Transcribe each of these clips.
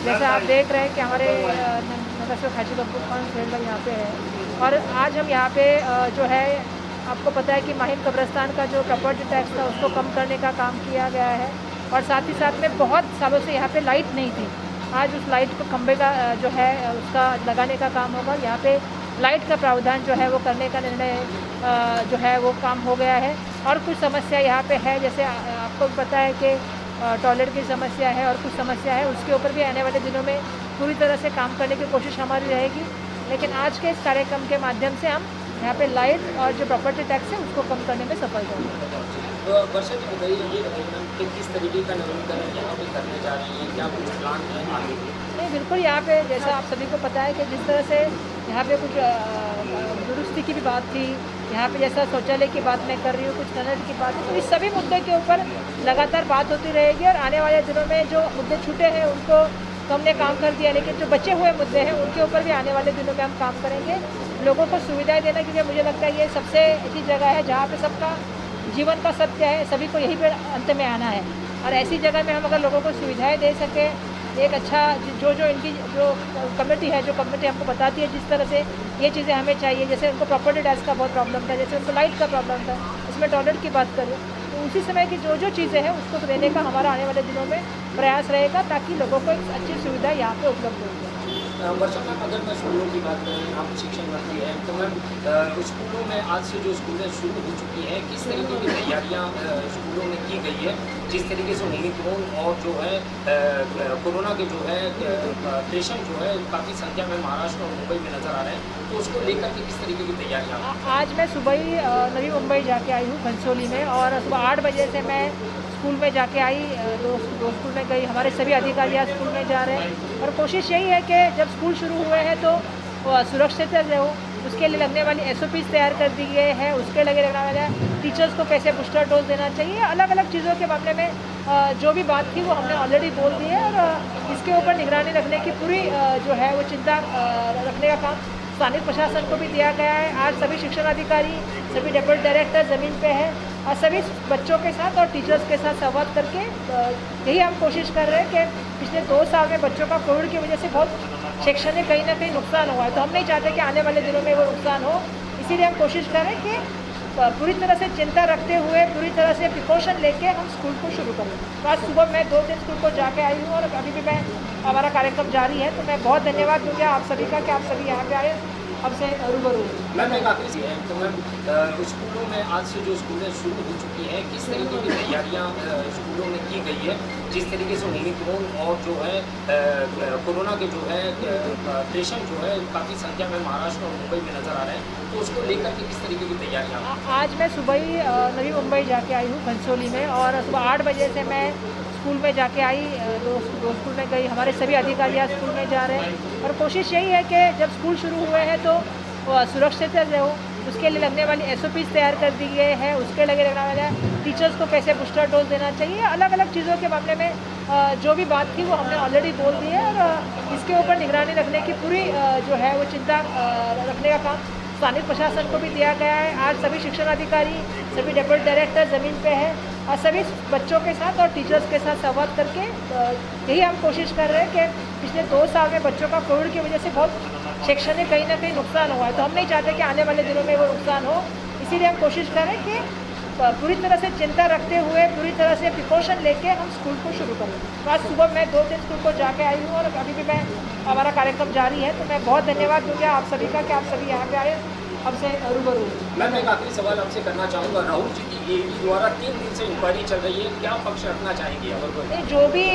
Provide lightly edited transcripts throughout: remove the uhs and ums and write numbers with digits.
जैसे आप देख रहे हैं कि हमारे नगर हाजी अब्दुल खान सेठ यहाँ पे है और आज हम यहाँ पे जो है आपको पता है कि माहिम कब्रिस्तान का जो प्रॉपर्टी टैक्स था उसको कम करने का काम किया गया है और साथ ही साथ में बहुत सालों से यहाँ पे लाइट नहीं थी। आज उस लाइट को खंबे का जो है उसका लगाने का काम होगा। यहाँ पे लाइट का प्रावधान जो है वो करने का निर्णय जो है वो काम हो गया है। और कुछ समस्या यहाँ पे है, जैसे आपको पता है कि टॉयलेट की समस्या है और कुछ समस्या है, उसके ऊपर भी आने वाले दिनों में पूरी तरह से काम करने की कोशिश हमारी रहेगी। लेकिन आज के इस कार्यक्रम के माध्यम से हम यहाँ पे लाइट और जो प्रॉपर्टी टैक्स है उसको कम करने में सफल होंगे। तो वर्षा जी बताइए, ये बताइए कि किस तरीके का नवीनीकरण यहाँ पे करने जा रही हैं, क्या कुछ प्लान है आगे? नहीं, बिल्कुल यहाँ पे जैसा आप सभी को पता है कि जिस तरह से यहाँ पे कुछ दुरुस्ती की भी बात थी, यहाँ पे जैसा शौचालय की बात मैं कर रही हूँ, कुछ कलर की बात है, तो इस सभी मुद्दे के ऊपर लगातार बात होती रहेगी और आने वाले दिनों में जो मुद्दे छूटे हैं उनको तो हमने काम कर दिया, लेकिन जो बचे हुए मुद्दे हैं उनके ऊपर भी आने वाले दिनों में हम काम करेंगे, लोगों को सुविधाएं देना, क्योंकि मुझे लगता है ये सबसे ऐसी जगह है जहाँ पे सबका जीवन का सत्य है, सभी को यही पे अंत में आना है। और ऐसी जगह में हम अगर लोगों को सुविधाएं दे सकें, एक अच्छा जो इनकी जो कमेटी है, जो कमेटी हमको बताती है जिस तरह से ये चीज़ें हमें चाहिए, जैसे उनको प्रॉपर्टी टैक्स का बहुत प्रॉब्लम था, जैसे उनको लाइट का प्रॉब्लम था, इसमें टॉयलेट की बात करें, तो उसी समय की जो चीज़ें हैं उसको देने का हमारा आने वाले दिनों में प्रयास रहेगा ताकि लोगों को एक अच्छी सुविधा यहाँ पे उपलब्ध हो जाए। वर्षा मैम, अगर मैं स्कूलों की बात करें, आप शिक्षण मंत्री हैं, तो मैम स्कूलों में आज से जो स्कूलें शुरू हो चुकी हैं, किस तरीके की तैयारियां स्कूलों में की गई है, जिस तरीके से ओमिक्रॉन और जो है कोरोना के जो है पेशेंट जो है काफ़ी संख्या में महाराष्ट्र और मुंबई में नज़र आ रहे हैं, तो उसको लेकर के किस तरीके की तैयारियाँ? आज मैं सुबह ही नवी मुंबई जाके आई हूँ घनसोली में, और सुबह 8 बजे से मैं स्कूल में जाके आई, दो स्कूल में गई, हमारे सभी अधिकारी आज स्कूल में जा रहे हैं और कोशिश यही है कि जब स्कूल शुरू हुए हैं तो सुरक्षित रहो, उसके लिए लगने वाली SOPs तैयार कर दी गए हैं, उसके लगने वाला टीचर्स को कैसे बूस्टर डोज देना चाहिए, अलग अलग चीज़ों के मामले में जो भी बात थी वो हमने ऑलरेडी बोल दी है और इसके ऊपर निगरानी रखने की पूरी जो है वो चिंता रखने का काम स्थानीय प्रशासन को भी दिया गया है। आज सभी शिक्षण अधिकारी, सभी डेप्यूटी डायरेक्टर ज़मीन पे है और सभी बच्चों के साथ और टीचर्स के साथ संवाद करके यही हम कोशिश कर रहे हैं कि पिछले 2 साल में बच्चों का कोविड की वजह से बहुत शैक्षणिक कहीं ना कहीं नुकसान हुआ है, तो हम नहीं चाहते कि आने वाले दिनों में वो नुकसान हो, इसीलिए हम कोशिश कर रहे हैं कि पूरी तरह से चिंता रखते हुए, पूरी तरह से प्रिकॉशन लेके हम स्कूल को शुरू करें। तो आज सुबह मैं 2 दिन स्कूल को जाके आई हूँ और अभी भी हमारा कार्यक्रम जारी है, तो मैं बहुत धन्यवाद दूँगी आप सभी का कि आप सभी यहाँ पे आए, हमसे रूबरू। मैम एक आखिरी सी है, तो मैम स्कूलों में आज से जो स्कूलें शुरू हो चुकी हैं, किस तरीके की तैयारियां स्कूलों में की गई है, जिस तरीके से ओमिक्रॉन और जो है कोरोना के जो है पेशेंट जो है काफ़ी संख्या में महाराष्ट्र और मुंबई में नज़र आ रहे हैं, तो उसको लेकर के किस तरीके की तैयारियाँ? आज मैं सुबह ही नवी मुंबई जाके आई हूँ घनसोली में, और सुबह 8 बजे से मैं स्कूल में जाके आई, दो स्कूल में गई, हमारे सभी अधिकारी आज स्कूल में जा रहे हैं और कोशिश यही है कि जब स्कूल शुरू हुए हैं तो सुरक्षित रहो, उसके लिए लगने वाली SOPs तैयार कर दी गए हैं, उसके लगने वाला टीचर्स को कैसे बूस्टर डोज देना चाहिए, अलग अलग चीज़ों के मामले में जो भी बात थी वो हमने ऑलरेडी बोल दी है और इसके ऊपर निगरानी रखने की पूरी जो है वो चिंता रखने का काम स्थानीय प्रशासन को भी दिया गया है। आज सभी शिक्षण अधिकारी, सभी डेप्यूटी डायरेक्टर ज़मीन पे है और सभी बच्चों के साथ और टीचर्स के साथ संवाद करके यही हम कोशिश कर रहे हैं कि पिछले 2 साल में बच्चों का कोविड की वजह से बहुत शैक्षणिक कहीं ना कहीं नुकसान हुआ है, तो हम नहीं चाहते कि आने वाले दिनों में वो नुकसान हो, इसीलिए हम कोशिश करें कि पूरी तरह से चिंता रखते हुए, पूरी तरह से प्रिकॉशन लेके हम स्कूल को शुरू करें। तो आज सुबह मैं 2 दिन स्कूल को जाके आई हूँ और अभी भी हमारा कार्यक्रम जारी है, तो मैं बहुत धन्यवाद दूँगी आप सभी का कि आप सभी यहाँ पे आए, हमसे रूबरू। मैम एक आखिरी सवाल आपसे करना चाहूँगा, राहुल जी की ED द्वारा 3 दिन से इंक्वायरी चल रही है, क्या पक्ष रखना चाहेंगे? अगर जो भी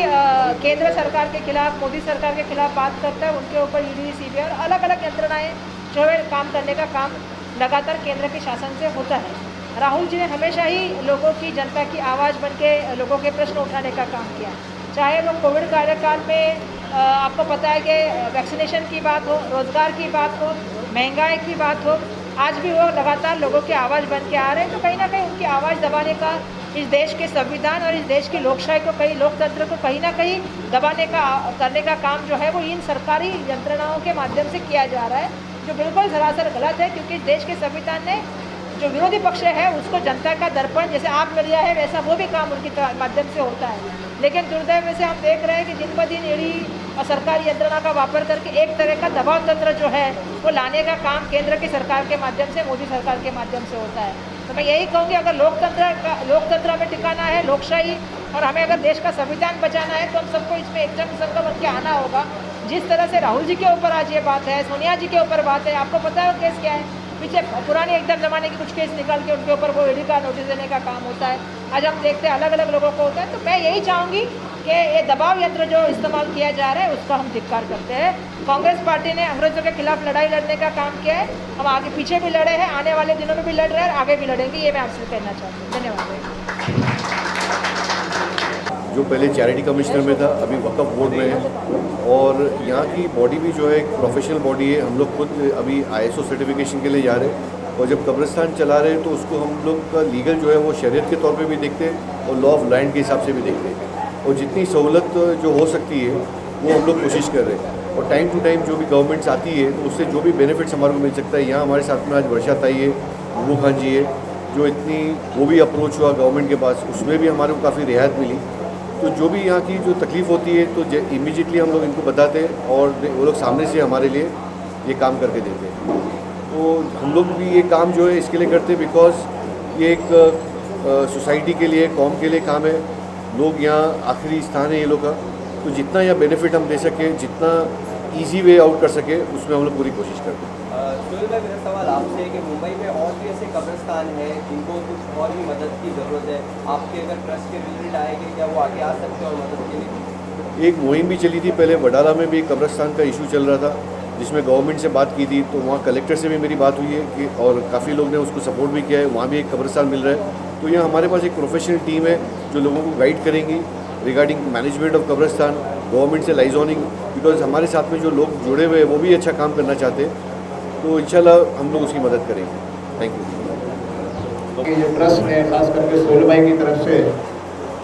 केंद्र सरकार के खिलाफ, मोदी सरकार के खिलाफ बात करता है उनके ऊपर ED, CBI और अलग अलग यंत्रणाएँ जो है काम करने का काम लगातार केंद्र के शासन से होता है। राहुल जी ने हमेशा ही लोगों की, जनता की आवाज़ बन के लोगों के प्रश्न उठाने का काम किया, चाहे वो कोविड कार्यकाल में आपको पता है कि वैक्सीनेशन की बात हो, रोज़गार की बात हो, महंगाई की बात हो, आज भी वो लगातार लोगों की आवाज़ बन के आ रहे हैं। तो कहीं ना कहीं उनकी आवाज़ दबाने का इस देश के संविधान और इस देश की लोकशाही को लोकतंत्र को कहीं ना कहीं दबाने का करने का काम जो है वो इन सरकारी यंत्रणाओं के माध्यम से किया जा रहा है, जो बिल्कुल सरासर गलत है। क्योंकि इस देश के संविधान ने जो विरोधी पक्ष है उसको जनता का दर्पण जैसे आग में लिया है, वैसा वो भी काम उनके माध्यम से होता है। लेकिन दुर्दैव से हम देख रहे हैं कि दिन ब दिन ईडी और सरकारी यंत्रणा का वापर करके एक तरह का दबाव तंत्र जो है वो लाने का काम केंद्र की सरकार के माध्यम से, मोदी सरकार के माध्यम से होता है। तो मैं यही कहूँगी, अगर लोकतंत्र में टिकाना है, लोकशाही, और हमें अगर देश का संविधान बचाना है तो हम सबको इसमें एकदम संग बन के आना होगा। जिस तरह से राहुल जी के ऊपर आज ये बात है, सोनिया जी के ऊपर बात है, आपको पता है केस क्या है? पीछे पुराने एकदम ज़माने के कुछ केस निकाल के उनके ऊपर वो ईडी का नोटिस देने का काम होता है। आज हम देखते हैं अलग अलग लोगों को होता है। तो मैं यही चाहूँगी कि ये दबाव यंत्र जो इस्तेमाल किया जा रहा है उसका हम धिक्कार करते हैं। कांग्रेस पार्टी ने अंग्रेजों के खिलाफ लड़ाई लड़ने का काम किया है, हम आगे पीछे भी लड़े हैं, आने वाले दिनों में भी लड़ रहे हैं और आगे भी लड़ेंगे, ये मैं आपसे कहना चाहती हूँ। धन्यवाद। जो पहले चैरिटी कमिश्नर में था, अभी वक्फ बोर्ड में है, और यहाँ की बॉडी भी जो है एक प्रोफेशनल बॉडी है। हम लोग खुद अभी ISO सर्टिफिकेशन के लिए जा रहे हैं, और जब कब्रिस्तान चला रहे हैं तो उसको हम लोग का लीगल जो है वो शरीयत के तौर पे भी देखते हैं और लॉ ऑफ लैंड के हिसाब से भी देखते हैं, और जितनी सहूलत जो हो सकती है वो हम लोग कोशिश कर रहे हैं। और टाइम टू टाइम जो भी गवर्नमेंट्स आती है तो उससे जो भी बेनिफिट्स हमारे को मिल सकता है। यहाँ हमारे साथ में आज वर्षा ताई है, गुरु खान जी है, जो इतनी वो भी अप्रोच हुआ गवर्नमेंट के पास, उसमें भी हमारे को काफ़ी रियायत मिली। तो जो भी यहाँ की जो तकलीफ़ होती है तो इमीडिएटली हम लोग इनको बताते हैं और वो लोग सामने से हमारे लिए ये काम करके देते हैं। तो हम लोग भी ये काम जो है इसके लिए करते हैं बिकॉज ये एक सोसाइटी के लिए, कौम के लिए काम है। लोग यहाँ आखिरी स्थान है ये लोग का, तो जितना यहाँ बेनिफिट हम दे सकें, जितना इजी वे आउट कर सके, उसमें हम लोग पूरी कोशिश करते हैं। सुनील भाई, मेरा सवाल आपसे है कि मुंबई में और भी ऐसे कब्रिस्तान हैं जिनको कुछ और भी मदद की ज़रूरत है, आपके अगर ट्रस्ट के विजिट आएंगे क्या वो आगे आ सकते हैं और मदद के लिए? एक मुहिम भी चली थी पहले, वडाला में भी कब्रिस्तान का इशू चल रहा था जिसमें गवर्नमेंट से बात की थी, तो वहाँ कलेक्टर से भी मेरी बात हुई है कि और काफ़ी लोग ने उसको सपोर्ट भी किया है, वहाँ भी एक कब्रिस्तान मिल रहा है। तो यहाँ हमारे पास एक प्रोफेशनल टीम है जो लोगों को गाइड करेंगी रिगार्डिंग मैनेजमेंट ऑफ कब्रिस्तान, गवर्नमेंट से लाइजोनिंग, बिकॉज हमारे साथ में जो लोग जुड़े हुए हैं वो भी अच्छा काम करना चाहते हैं, तो इंशाल्लाह हम लोग उसकी मदद करेंगे। Thank you. जो ट्रस्ट ने खास करके सोहेल भाई की तरफ से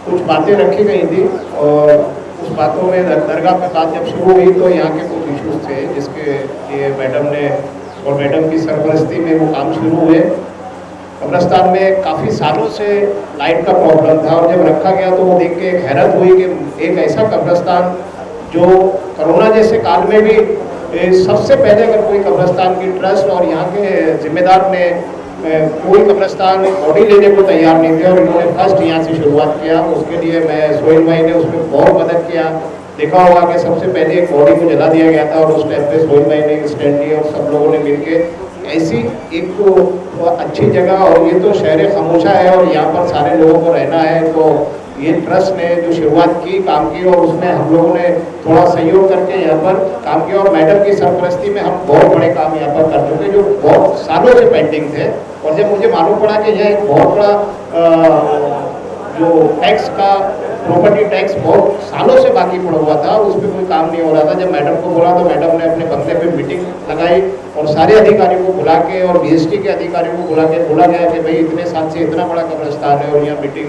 कुछ बातें रखी गई थी, और उस बातों में दरगाह पे बात जब शुरू हुई तो यहाँ के कुछ इश्यूज थे जिसके लिए मैडम ने और मैडम की सरपरस्ती में वो काम शुरू हुए। कब्रिस्तान में काफ़ी सालों से लाइट का प्रॉब्लम था, और जब रखा गया तो वो देख के एक हैरत हुई कि एक ऐसा कब्रिस्तान जो कोरोना जैसे काल में भी सबसे पहले अगर कोई कब्रिस्तान की ट्रस्ट और यहाँ के जिम्मेदार ने कोई कब्रिस्तान बॉडी लेने को तैयार नहीं थे और इन्होंने फर्स्ट यहाँ से शुरुआत किया। उसके लिए मैं सोहेल भाई ने उसमें बहुत मदद किया। देखा होगा कि सबसे पहले एक बॉडी को जला दिया गया था और उस टाइम पे सोहेल भाई ने स्टैंड लिया और सब लोगों ने मिलके ऐसी एक तो अच्छी जगह, और ये तो शहर खामोशा है और यहाँ पर सारे लोगों को रहना है, तो ये ट्रस्ट ने जो शुरुआत की काम की और उसमें हम लोगों ने थोड़ा सहयोग करके यहाँ पर काम किया, और मैडम की सरपरस्ती में हम बहुत बड़े काम यहाँ पर कर चुके जो बहुत सालों से पेंडिंग थे। और जब मुझे मालूम पड़ा कि यह एक बहुत बड़ा जो टैक्स का प्रॉपर्टी टैक्स बहुत सालों से बाकी पड़ा हुआ था, उस पर कोई काम नहीं हो रहा था, जब मैडम को बोला तो मैडम ने अपने बंगले पे मीटिंग लगाई और सारे अधिकारियों को बुला के और BST के अधिकारियों को बुला के बोला गया कि भाई इतने साल से इतना बड़ा कब्रिस्तान है, और यहाँ मीटिंग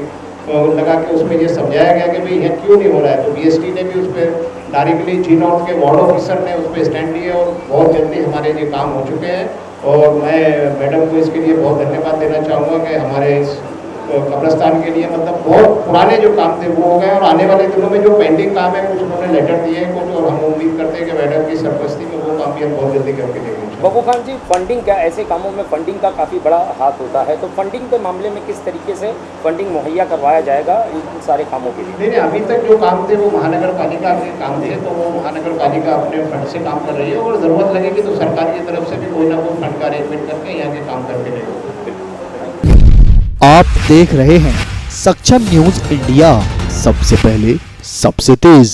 लगा के उसमें ये समझाया गया कि भाई यहाँ क्यों नहीं हो रहा है। तो BST ने भी उस पर डायरेक्टली G0 के वार्ड ऑफिसर ने उस पर स्टैंड लिए और बहुत जल्दी हमारे ये काम हो चुके हैं। और मैं मैडम को इसके लिए बहुत धन्यवाद देना चाहूँगा कि हमारे इस कब्रिस्तान के लिए मतलब बहुत पुराने जो काम थे वो हो गए, और आने वाले दिनों में जो पेंडिंग काम है कुछ उन्होंने लेटर दिए हैं कुछ, और हम उम्मीद करते हैं कि मैडम की सरपरस्ती में वो काम भी हम बहुत जल्दी करके देंगे। बब्बू खान जी, फंडिंग क्या, ऐसे कामों में फंडिंग का काफ़ी बड़ा हाथ होता है, तो फंडिंग के मामले में किस तरीके से फंडिंग मुहैया करवाया जाएगा इन सारे कामों के लिए? नहीं, अभी तक जो काम थे वो महानगर पालिका के काम थे, तो वो महानगर पालिका अपने फंड से काम कर रही है, और ज़रूरत लगेगी तो सरकार की तरफ से भी कोई ना कोई फंड का अरेंजमेंट करके यहाँ के काम करके देंगे। आप देख रहे हैं सक्षम न्यूज इंडिया, सबसे पहले सबसे तेज।